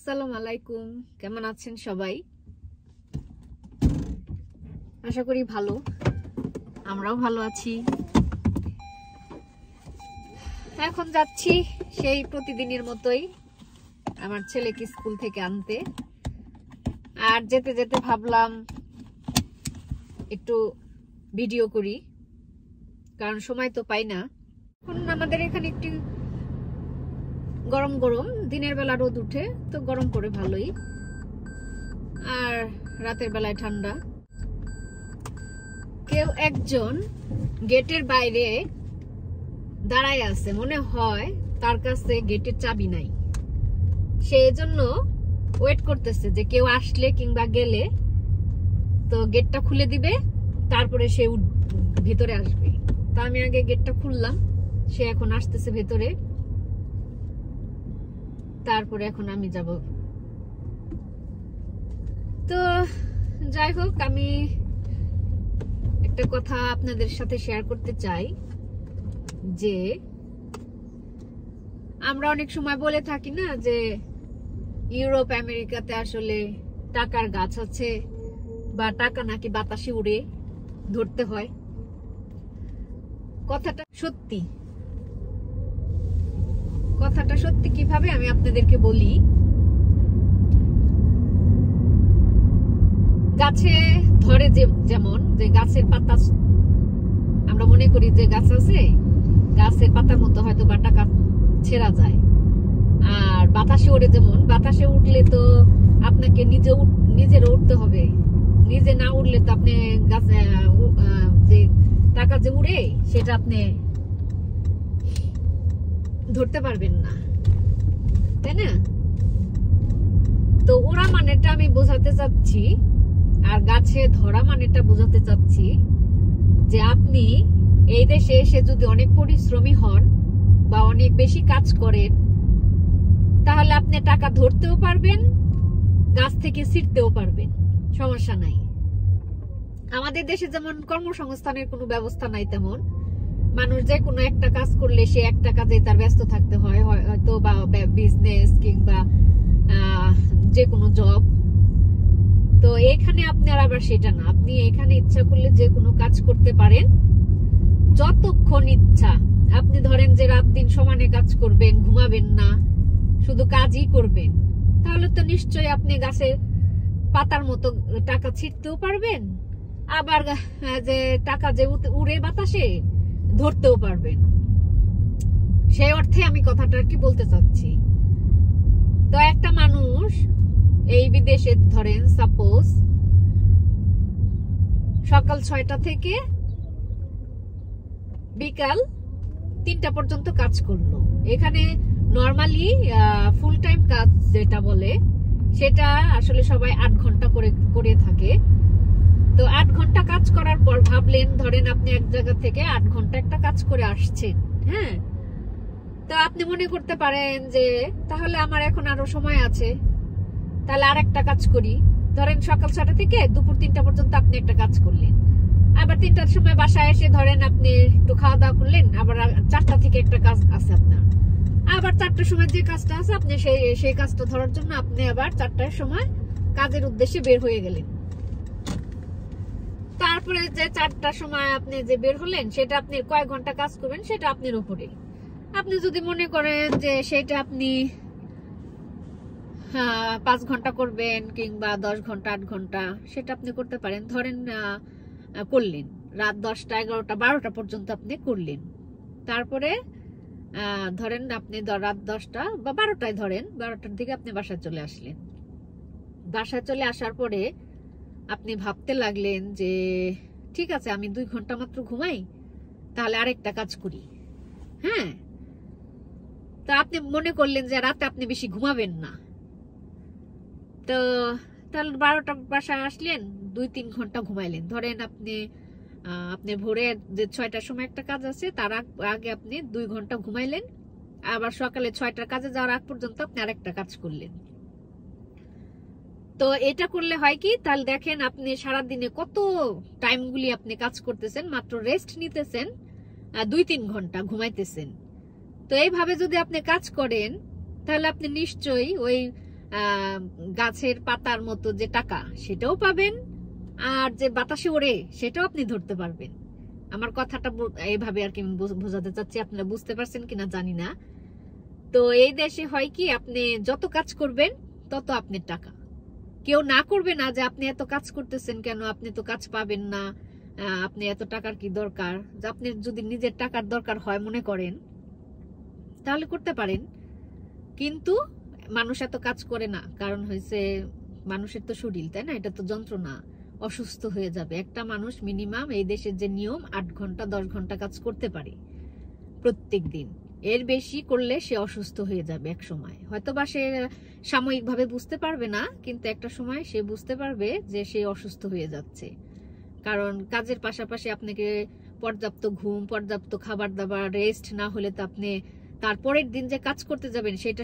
আসসালামু আলাইকুম, কেমন আছেন সবাই? আশা করি ভালো। আমরাও ভালো আছি। এখন যাচ্ছি সেই প্রতিদিনের মতোই আমার ছেলেকে স্কুল থেকে আনতে। আর যেতে যেতে ভাবলাম একটু ভিডিও করি, কারণ সময় তো পাই না। এখন আমাদের এখানে একটু গরম গরম, দিনের বেলা রোদ উঠে তো গরম পড়ে ভালোই, আর রাতের বেলায় ঠান্ডা। কেউ একজন গেটের বাইরে দাঁড়ায় আছে, মনে হয় তার কাছে গেটের চাবি নাই। সেই জন্য ওয়েট করতেছে যে কেউ আসলে কিংবা গেলে তো গেটটা খুলে দিবে, তারপরে সে ভেতরে আসবে। তা আমি আগে গেটটা খুললাম, সে এখন আসতেছে ভেতরে, তারপরে এখন আমি যাব। তো যাই হোক, আমি একটা কথা আপনাদের সাথে শেয়ার করতে চাই যে আমরা অনেক সময় বলে থাকি না যে ইউরোপ আমেরিকাতে আসলে টাকার গাছ আছে, বা টাকা নাকি বাতাসে উড়ে ধরতে হয়। কথাটা সত্যি। কথাটা সত্যি কিভাবে আমি আপনাদেরকে বলি। গাছে ধরে যেমন যে গাছের পাতা, আমরা মনে করি যে গাছ আছে, গাছের পাতার মতো হয়তো বা টাকা ছেঁড়া যায়। আর বাতাসে ওড়ে যেমন, বাতাসে উঠলে তো আপনাকে নিজের উঠতে হবে, নিজে না উঠলে তো আপনি গাছে যে টাকা যে উড়ে সেটা আপনি ধরতে পারবেন না, তাই না? তো ওরা মানেটা আমি বোঝাতে চাচ্ছি, আর গাছে ধরা মানেটা বোঝাতে চাচ্ছি যে আপনি এই দেশে এসে যদি অনেক পরিশ্রমী হন বা অনেক বেশি কাজ করেন, তাহলে আপনি টাকা ধরতেও পারবেন, গাছ থেকে ছিঁড়তেও পারবেন, সমস্যা নাই। আমাদের দেশে যেমন কর্মসংস্থানের কোনো ব্যবস্থা নাই, তেমন মানুষ যে কোনো একটা কাজ করলে সে একটা কাজে তার ব্যস্ত থাকতে হয়, হয়তো বা বিজনেস কিংবা যে কোনো জব। তো এখানে আপনার আবার সেটা না, আপনি এখানে ইচ্ছা করলে যে কোনো কাজ করতে পারেন যতক্ষণ ইচ্ছা। আপনি ধরেন যে রাত দিন সমানে কাজ করবেন, ঘুমাবেন না, শুধু কাজই করবেন, তাহলে তো নিশ্চয়ই আপনি গাছের পাতার মতো টাকা ছিঁড়তেও পারবেন, আবার যে টাকা যে উড়ে বাতাসে ধরতেও পারবেন। সেই অর্থে আমি কথাটা আর কি বলতে চাচ্ছি। তো একটা মানুষ এই বিদেশে ধরেন সাপোজ সকাল 6টা থেকে বিকাল 3টা পর্যন্ত কাজ করলো। এখানে নরমালি ফুল টাইম কাজ যেটা বলে সেটা আসলে সবাই 8 ঘন্টা করে থাকে। তো 8 ঘন্টা কাজ করার পর ভাবলেন, ধরেন আপনি এক জায়গা থেকে 8 ঘন্টা একটা কাজ করে আসছেন, হ্যাঁ, তো আপনি মনে করতে পারেন যে তাহলে আমার এখন আরো সময় আছে, তাহলে আর একটা কাজ করি। ধরেন সকাল 6টা থেকে দুপুর 3টা পর্যন্ত আপনি একটা কাজ করলেন, আবার 3টার সময় বাসায় এসে ধরেন আপনি একটু খাওয়া দাওয়া করলেন, আবার 4টা থেকে একটা কাজ আছে আপনার, আবার 4টার সময় যে কাজটা আছে আপনি সেই কাজটা ধরার জন্য আপনি আবার 4টার সময় কাজের উদ্দেশ্যে বের হয়ে গেলেন। তারপরে যে 4টার সময় আপনি যে বের হলেন সেটা আপনি কয় ঘন্টা কাজ করবেন সেটা আপনার উপরে। আপনি যদি মনে করেন যে সেটা আপনি 5 ঘন্টা করবেন কিংবা 10 ঘন্টা 8 ঘন্টা, সেটা আপনি করতে পারেন। ধরেন করলেন রাত 10টা 11টা 12টা পর্যন্ত আপনি করলেন, তারপরে ধরেন আপনি রাত 10টা বা 12টায়, ধরেন 12টার দিকে আপনি বাসায় চলে আসলেন। বাসায় চলে আসার পরে আপনি ভাবতে লাগলেন যে ঠিক আছে, আমি 2 ঘন্টা মাত্র ঘুমাই, তাহলে আরেকটা কাজ করি, হ্যাঁ। তো আপনি মনে করলেন যে রাতে আপনি বেশি ঘুমাবেন না, তো তাহলে 12টা বাসায় আসলেন, 2-3 ঘন্টা ঘুমাইলেন। ধরেন আপনি ভোরে যে 6টার সময় একটা কাজ আছে তার আগে আপনি 2 ঘন্টা ঘুমাইলেন, আবার সকালে 6টার কাজে যাওয়ার আগ পর্যন্ত আপনি আরেকটা কাজ করলেন। তো এটা করলে হয় কি, তাহলে দেখেন আপনি সারাদিনে কত টাইমগুলি আপনি কাজ করতেছেন, মাত্র রেস্ট নিতেছেন 2-3 ঘন্টা, ঘুমাইতেছেন। তো এইভাবে যদি আপনি কাজ করেন তাহলে আপনি নিশ্চয়ই ওই গাছের পাতার মতো যে টাকা সেটাও পাবেন, আর যে বাতাসে ওড়ে সেটাও আপনি ধরতে পারবেন। আমার কথাটা এইভাবে আর কি বোঝাতে চাচ্ছি, আপনারা বুঝতে পারছেন কিনা জানি না। তো এই দেশে হয় কি, আপনি যত কাজ করবেন তত আপনার টাকা। কেউ না করবে না যে আপনি এত কাজ করতেছেন কেন, আপনি তো কাজ পাবেন না, আপনি এত টাকার কি দরকার। আপনি যদি নিজের টাকার দরকার হয় মনে করেন তাহলে করতে পারেন, কিন্তু মানুষ এত কাজ করে না। কারণ হয়েছে মানুষের তো শরীর, তাই না? এটা তো যন্ত্রণা, অসুস্থ হয়ে যাবে। একটা মানুষ মিনিমাম এই দেশের যে নিয়ম 8 ঘন্টা 10 ঘন্টা কাজ করতে পারে প্রত্যেক দিন। এর বেশি করলে সে অসুস্থ হয়ে যাবে এক সময়। হয়তো বা সে সাময়িকভাবে বুঝতে পারবে না, কিন্তু একটা সময় সে বুঝতে পারবে যে সে অসুস্থ হয়ে যাচ্ছে। কারণ কাজের পাশাপাশি আপনাকে পর্যাপ্ত ঘুম, পর্যাপ্ত খাবার দাবার, রেস্ট না হলে তো আপনি তারপরের দিন যে কাজ করতে যাবেন সেটা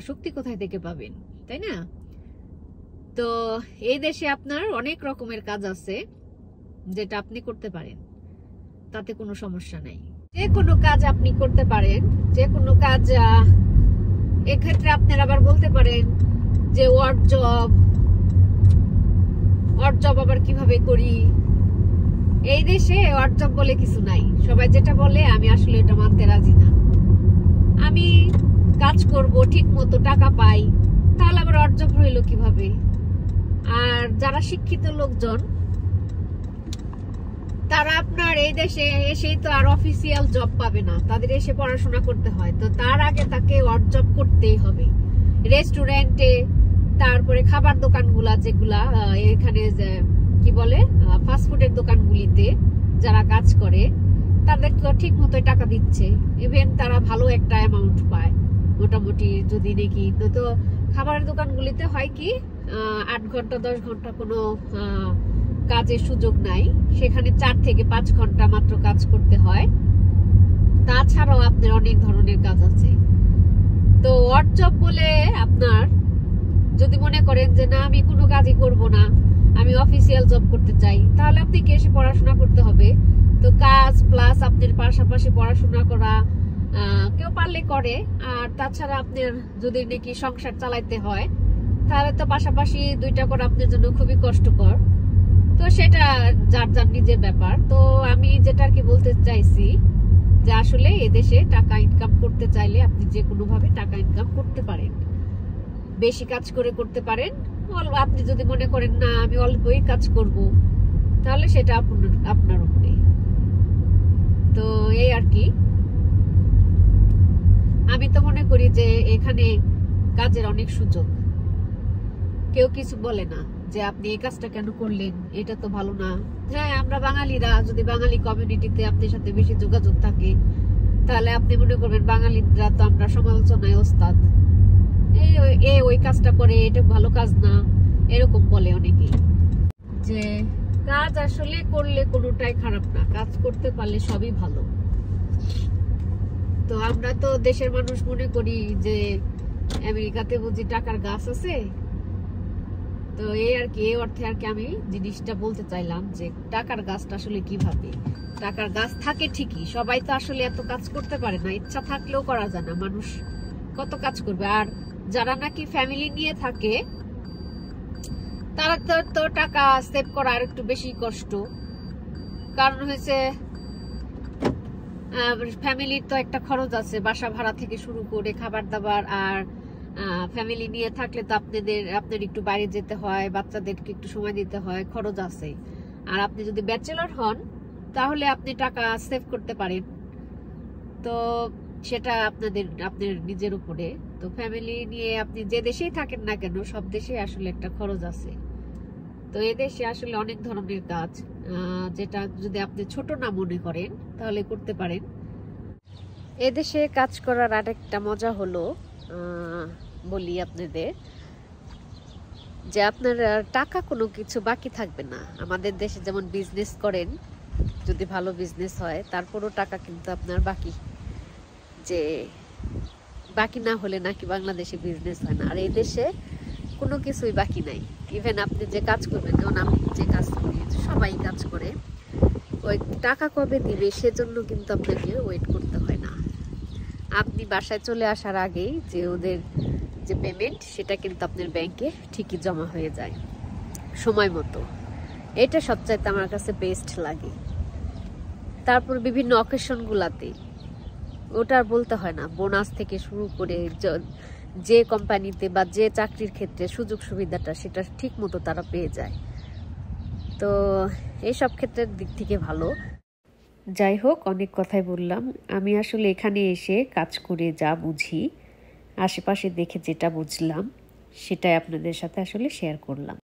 শক্তি কোথায় থেকে পাবেন, তাই না? তো এই দেশে আপনার অনেক রকমের কাজ আছে যেটা আপনি করতে পারেন, তাতে কোনো সমস্যা নাই। যে কোনো কাজ আপনি করতে পারেন, যে কোনো কাজ। এক্ষেত্রে আপনারা আবার বলতে পারেন যে ওয়ার্ড জব আবার কিভাবে করি। এই দেশে ওয়ার্ড জব বলে কিছু নাই। সবাই যেটা বলে আমি আসলে এটা মানতে রাজি না। আমি কাজ করব, ঠিক মতো টাকা পাই, তাহলে আবার ওয়ার্ড জব হইলো কিভাবে? আর যারা শিক্ষিত লোকজন তারা আপনার এই দেশে এসেই তো আর অফিসিয়াল জব পাবে না, তাদের এসে পড়াশোনা করতে হয়। তো তার আগে তাকে ওয়ার্ড জব করতেই হবে। রেস্টুরেন্টে, তারপরে খাবার দোকানগুলা যেগুলা এখানে কি বলে ফাস্টফুডের দোকানগুলিতে যারা কাজ করে তাদেরকে ঠিক মতো টাকা দিচ্ছে, ইভেন তারা ভালো একটা অ্যামাউন্ট পায় মোটামুটি। যদি নাকি তো খাবারের দোকানগুলিতে হয় কি 8 ঘন্টা 10 ঘন্টা কোনো কাজের সুযোগ নাই, সেখানে 4 থেকে 5 ঘন্টা মাত্র কাজ করতে হয়। তাছাড়াও আপনার অনেক ধরনের কাজ আছে। তো ওয়ার্ড জব বলে আপনার যদি মনে করেন যে না আমি কোনো কাজই করব না, আমি অফিসিয়াল জব করতে চাই, তাহলে আপনাকে এসে পড়াশোনা করতে হবে। তো কাজ প্লাস আপনার পাশাপাশি পড়াশোনা করা কেউ পারলে করে। আর তাছাড়া আপনার যদি নাকি সংসার চালাইতে হয় তাহলে তো পাশাপাশি দুইটা করা আপনার জন্য খুবই কষ্টকর। তো সেটা যার যার নিজের ব্যাপার। তো আমি যেটা আর কি বলতে চাইছি যে আসলে এদেশে টাকা ইনকাম করতে চাইলে আপনি যে কোনো ভাবে টাকা ইনকাম করতে পারেন, বেশি কাজ করে করতে পারেন। আপনি যদি মনে করেন না আমি অল্পই কাজ করব, তাহলে সেটা আপনার উপরে। তো এই আর কি, আমি তো মনে করি যে এখানে কাজের অনেক সুযোগ। কেউ কিছু বলে না যে আপনি এই কাজটা কেন করলেন, এটা তো ভালো না। হ্যাঁ, আমরা বাঙালিরা যদি বাঙালি কমিউনিটিতে আপনার সাথে বেশি যোগাযোগ থাকে তাহলে আপনি মনে করবেন বাঙালিরা তো আমরা সমালোচনায় ওস্তাদ, এই ওই কাজটা করে, এটা ভালো কাজ না, এরকম বলে অনেকেই। যে কাজ আসলে করলে কোনোটাই খারাপ না, কাজ করতে পারলে সবই ভালো। তো আমরা তো দেশের মানুষ মনে করি যে আমেরিকাতে বুঝি টাকার গাছ আছে। তো এই আর কি, এই অর্থে আর কি আমি জিনিসটা বলতে চাইলাম যে টাকার গাছটা আসলে কিভাবে। টাকার গাছ থাকে ঠিকই, সবাই তো আসলে এত কাজ করতে পারে না, ইচ্ছা থাকলেও করা যায় না। মানুষ কত কাজ করবে? আর যারা নাকি ফ্যামিলি নিয়ে থাকে তারা তো টাকা সেভ করা আর একটু বেশি কষ্ট। কারণ হয়েছে ফ্যামিলির তো একটা খরচ আছে, বাসা ভাড়া থেকে শুরু করে খাবার দাবার। আর ফ্যামিলি নিয়ে থাকলে তো আপনার একটু বাইরে যেতে হয়, বাচ্চাদেরকে একটু সময় দিতে হয়, খরচ আছে। আর আপনি যদি ব্যাচেলর হন তাহলে আপনি টাকা সেভ করতে পারেন। তো সেটা আপনার নিজের উপরে। তো ফ্যামিলি নিয়ে আপনি যে দেশেই থাকেন না কেন, সব দেশে আসলে একটা খরচ আছে। তো এদেশে আসলে অনেক ধরনের কাজ, যেটা যদি আপনি ছোট না মনে করেন তাহলে করতে পারেন। এদেশে কাজ করার আরেকটা মজা হলো, বলি আপনাদের, যে আপনার টাকা কোনো কিছু বাকি থাকবে না। আমাদের দেশে যেমন বিজনেস করেন, যদি ভালো বিজনেস হয় তারপরও টাকা কিন্তু আপনার বাকি, যে বাকি না হলে নাকি বাংলাদেশে বিজনেস হয় না। আর এই দেশে কোনো কিছুই বাকি নাই। ইভেন আপনি যে কাজ করবেন, যেমন আমি যে কাজ করি, সবাই কাজ করে, ওই টাকা কবে দিবে সেজন্য কিন্তু আপনাকে ওয়েট করতে হয় না। আপনি বাসায় চলে আসার আগেই যে ওদের যে পেমেন্ট সেটা কিন্তু আপনার ব্যাংকে ঠিকই জমা হয়ে যায় সময় মতো। এটা সবচাইতে আমার কাছে বেস্ট লাগে। তারপর বিভিন্ন অকেশনগুলাতে ওটা আর বলতে হয় না, বোনাস থেকে শুরু করে যে কোম্পানিতে বা যে চাকরির ক্ষেত্রে সুযোগ সুবিধাটা সেটা ঠিক মতো তারা পেয়ে যায়। তো এইসব ক্ষেত্রের দিক থেকে ভালো। যাই হোক, অনেক কথাই বললাম। আমি আসলে এখানে এসে কাজ করে যা বুঝি, আশেপাশে দেখে যেটা বুঝলাম সেটাই আপনাদের সাথে আসলে শেয়ার করলাম।